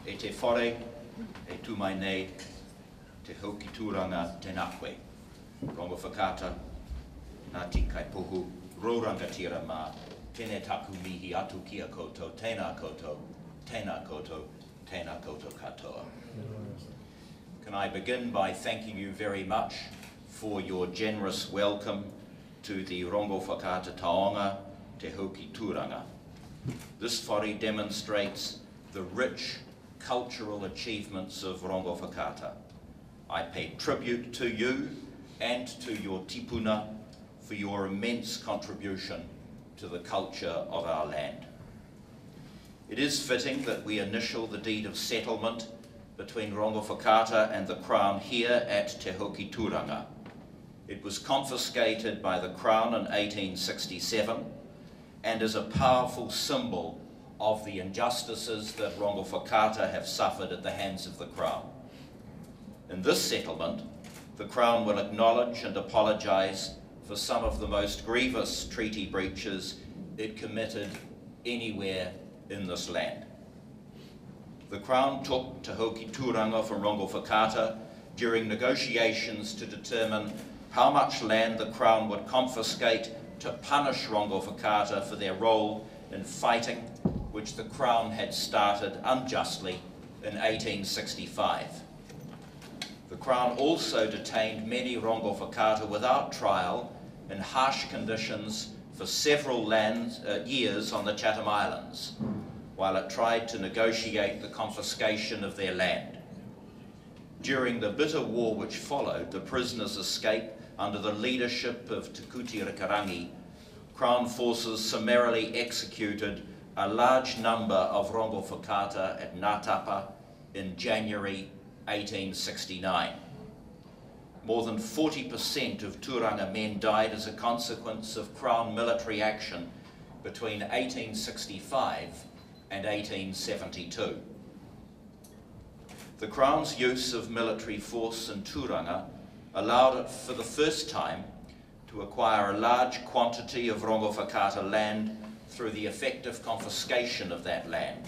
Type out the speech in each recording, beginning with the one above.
E te whare, e tu mai nei, te hauki tūranga tēnā koe. Rongowhakaata, Ngāti Kaipuhu, Rorangatira mā, tēnei taku mihi atu kia koutou, tēnā koutou, tēnā koutou, tēnā koutou katoa. Can I begin by thanking you very much for your generous welcome to the Rongowhakaata taonga te hauki tūranga. This whare demonstrates the rich cultural achievements of Rongowhakaata. I pay tribute to you and to your tipuna for your immense contribution to the culture of our land. It is fitting that we initial the deed of settlement between Rongowhakaata and the Crown here at Te Hauki Turanga. It was confiscated by the Crown in 1867 and is a powerful symbol of the injustices that Rongowhakaata have suffered at the hands of the Crown. In this settlement, the Crown will acknowledge and apologise for some of the most grievous treaty breaches it committed anywhere in this land. The Crown took Te Hauki Turanga from Rongowhakaata during negotiations to determine how much land the Crown would confiscate to punish Rongowhakaata for their role in fighting, which the Crown had started unjustly in 1865. The Crown also detained many Rongowhakaata without trial in harsh conditions for several years on the Chatham Islands, while it tried to negotiate the confiscation of their land. During the bitter war which followed the prisoners' escape under the leadership of Te Kuti Rikarangi, Crown forces summarily executed a large number of Rongowhakaata at Ngātapa in January 1869. More than 40% of Turanga men died as a consequence of Crown military action between 1865 and 1872. The Crown's use of military force in Turanga allowed it for the first time to acquire a large quantity of Rongowhakaata land through the effective confiscation of that land.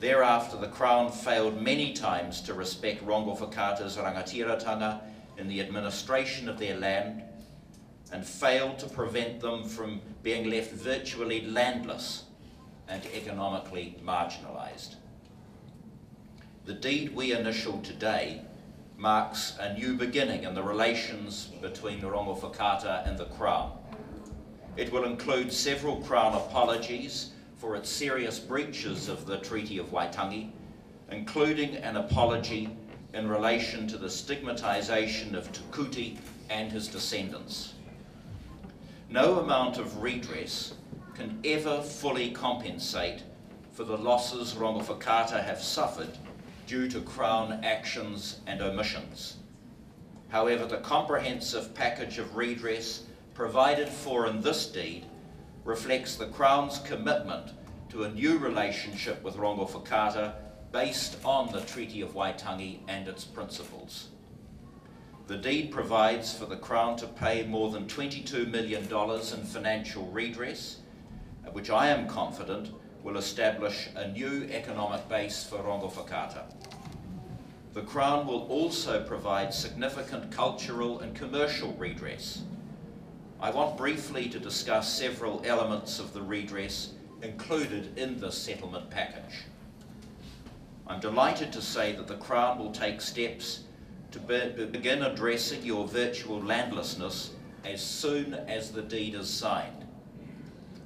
Thereafter, the Crown failed many times to respect Rongowhakaata's rangatiratanga in the administration of their land and failed to prevent them from being left virtually landless and economically marginalised. The deed we initial today marks a new beginning in the relations between the Rongowhakaata and the Crown. It will include several Crown apologies for its serious breaches of the Treaty of Waitangi, including an apology in relation to the stigmatisation of Te Kuti and his descendants. No amount of redress can ever fully compensate for the losses Rongowhakaata have suffered due to Crown actions and omissions. However, the comprehensive package of redress provided for in this deed reflects the Crown's commitment to a new relationship with Rongowhakaata based on the Treaty of Waitangi and its principles. The deed provides for the Crown to pay more than $22 million in financial redress, which I am confident will establish a new economic base for Rongowhakaata. The Crown will also provide significant cultural and commercial redress. I want briefly to discuss several elements of the redress included in this settlement package. I'm delighted to say that the Crown will take steps to begin addressing your virtual landlessness as soon as the deed is signed.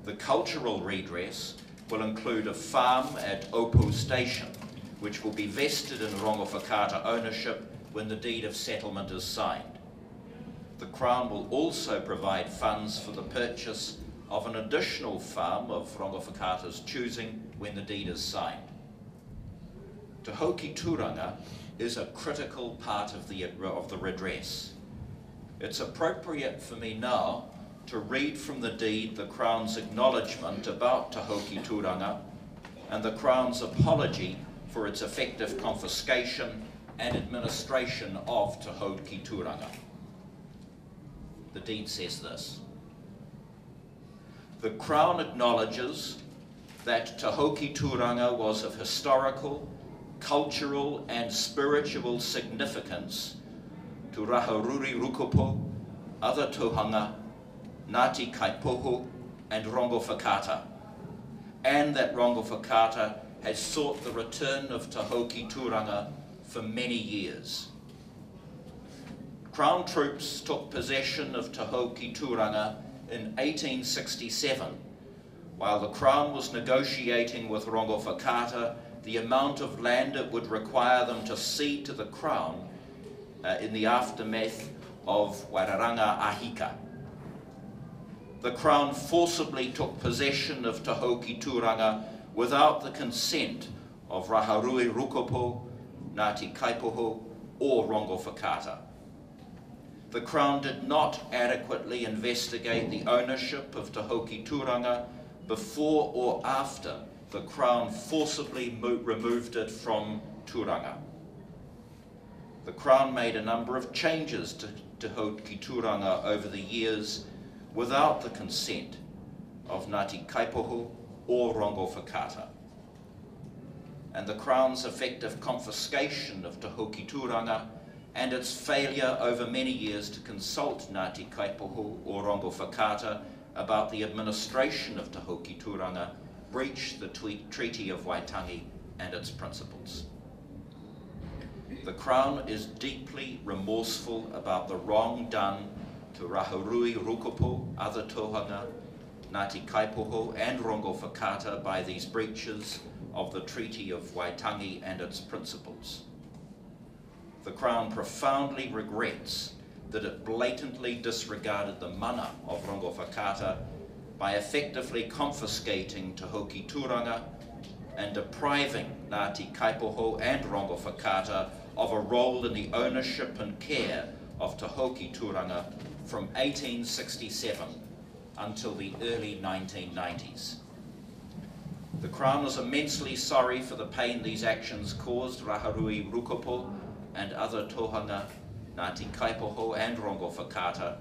The cultural redress will include a farm at Opu Station, which will be vested in Rongowhakaata ownership when the deed of settlement is signed. The Crown will also provide funds for the purchase of an additional farm of Rongowhakaata's choosing when the deed is signed. Te Hauki Turanga is a critical part of the redress. It's appropriate for me now to read from the deed the Crown's acknowledgement about Te Hauki Turanga and the Crown's apology for its effective confiscation and administration of Te Hauki Turanga. The deed says this: the Crown acknowledges that Te Hauki Turanga was of historical cultural and spiritual significance to Rahururi Rukupo, other Turanga, Ngāti Kaipohu, and Rongowhakaata, and that Rongowhakaata has sought the return of Te Hauki Turanga for many years. Crown troops took possession of Te Hauki Turanga in 1867, while the Crown was negotiating with Rongowhakaata the amount of land it would require them to cede to the Crown in the aftermath of Wairaranga Ahika. The Crown forcibly took possession of Te Hauki Turanga without the consent of Rahurui Rukupo, Ngāti Kaipohu, or Rongowhakaata. The Crown did not adequately investigate the ownership of Te Hauki Turanga before or after the Crown forcibly removed it from Turanga. The Crown made a number of changes to Te Hauki Turanga over the years without the consent of Ngāti Kaipohu or Rongowhakaata. And the Crown's effective confiscation of Te Hauki Turanga and its failure over many years to consult Ngāti Kaipohu or Rongowhakaata about the administration of Te Hauki Turanga breached the Treaty of Waitangi and its principles. The Crown is deeply remorseful about the wrong done to Rahurui Rukupo, other Tohanga, Ngāti Kaipohu and Rongowhakaata by these breaches of the Treaty of Waitangi and its principles. The Crown profoundly regrets that it blatantly disregarded the mana of Rongowhakaata by effectively confiscating Te Hauki Turanga and depriving Ngāti Kaipohu and Rongowhakaata of a role in the ownership and care of Te Hauki Turanga from 1867 until the early 1990s. The Crown is immensely sorry for the pain these actions caused Rahurui Rukupo and other Tohanga, Ngāti Kaipohu and Rongowhakaata,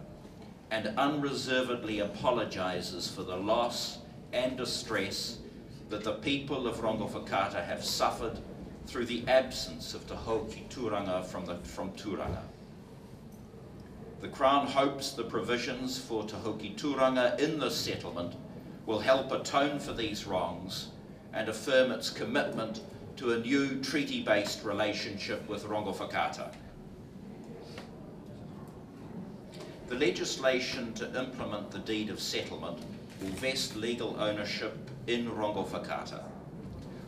and unreservedly apologises for the loss and distress that the people of Rongowhakaata have suffered through the absence of Te Hauki Turanga from Turanga. The Crown hopes the provisions for Te Hauki Turanga in this settlement will help atone for these wrongs and affirm its commitment to a new treaty-based relationship with Rongowhakaata. The legislation to implement the deed of settlement will vest legal ownership in Rongowhakaata.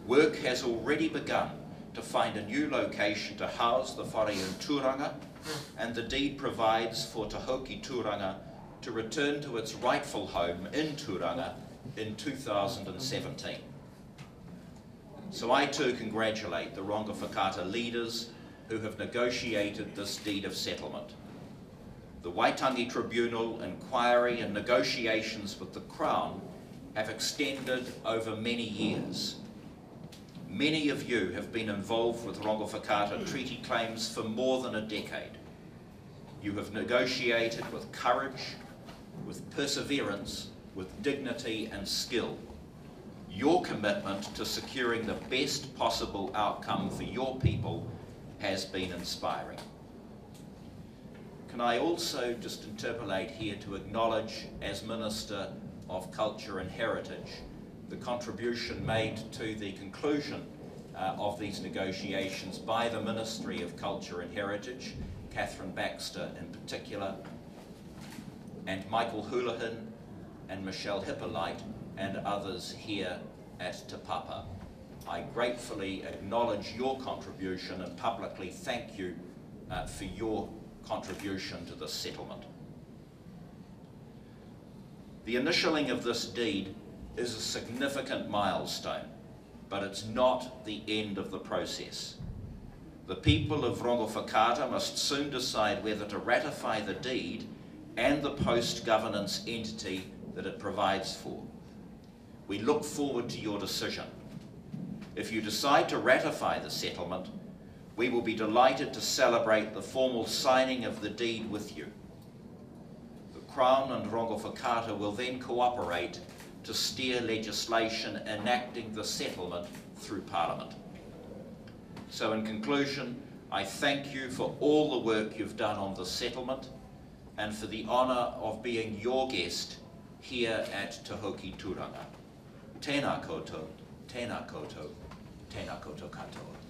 Work has already begun to find a new location to house the whare in Turanga, and the deed provides for Te Hauki Turanga to return to its rightful home in Turanga in 2017. So I too congratulate the Rongowhakaata leaders who have negotiated this deed of settlement. The Waitangi Tribunal inquiry and negotiations with the Crown have extended over many years. Many of you have been involved with Rongowhakaata treaty claims for more than a decade. You have negotiated with courage, with perseverance, with dignity and skill. Your commitment to securing the best possible outcome for your people has been inspiring. Can I also just interpolate here to acknowledge, as Minister of Culture and Heritage, the contribution made to the conclusion of these negotiations by the Ministry of Culture and Heritage, Catherine Baxter in particular, and Michael Houlihan and Michelle Hippolyte and others here at Te Papa. I gratefully acknowledge your contribution and publicly thank you for your contribution to this settlement. The initialing of this deed is a significant milestone, but it's not the end of the process. The people of Rongowhakaata must soon decide whether to ratify the deed and the post-governance entity that it provides for. We look forward to your decision. If you decide to ratify the settlement, we will be delighted to celebrate the formal signing of the deed with you. The Crown and Rongowhakaata will then cooperate to steer legislation enacting the settlement through Parliament. So in conclusion, I thank you for all the work you've done on the settlement and for the honour of being your guest here at Te Hoki Turanga. Tēnā koutou, tēnā koutou, tēnā koutou katoa.